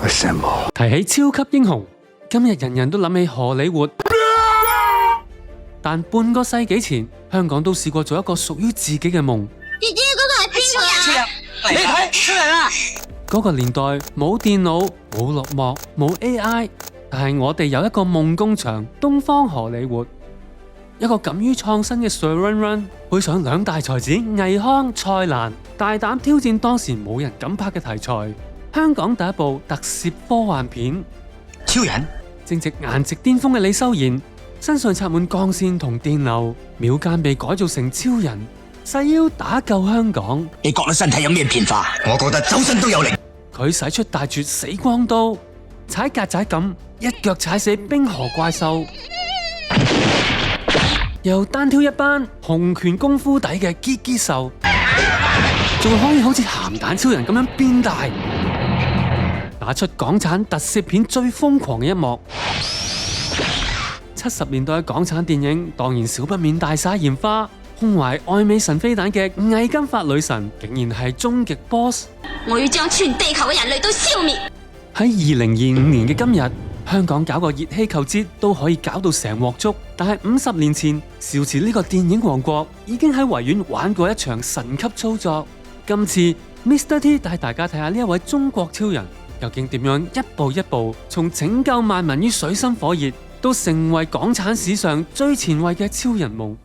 Assemble。提起超級英雄，今日人人都諗起荷里活，但半個世紀前，香港都試過做一個屬於自己嘅夢。姐姐嗰個係邊個啊？你睇超人啊！嗰個年代冇電腦、冇綠幕、冇 AI， 但係我哋有一個夢工場——東方荷里活，一個敢於創新嘅 Sir Run Run， 配上兩大才子倪匡、蔡瀾，大膽挑戰當時冇人敢拍嘅題材。香港第一部特攝科幻片，超人正值顏值巔峰嘅李修賢，身上插滿鋼線同電流，秒間被改造成超人，誓要打救香港。你覺得身體有咩變化？我覺得周身都有力。佢使出大絕死光刀，踩曱甴咁一腳踩死冰河怪獸，又單挑一班洪拳功夫底嘅傑傑獸，仲可以好似鹹蛋超人咁樣變大，打出港產特攝片最瘋狂嘅一幕。70年代嘅港產電影當然少不免大灑鹽花，胸懷愛美神飛彈嘅偽金髮女神竟然係終極 boss。我要將全地球嘅人類都消滅。喺2025年嘅今日，香港搞個熱氣球節都可以搞到成鑊粥，但係50年前，邵氏呢個電影王國已經喺維園玩過一場神級操作。今次 Mr. T 帶大家睇下呢一位中國超人究竟點樣一步一步從拯救萬民於水深火熱，到成為港產史上最前衛嘅超人夢。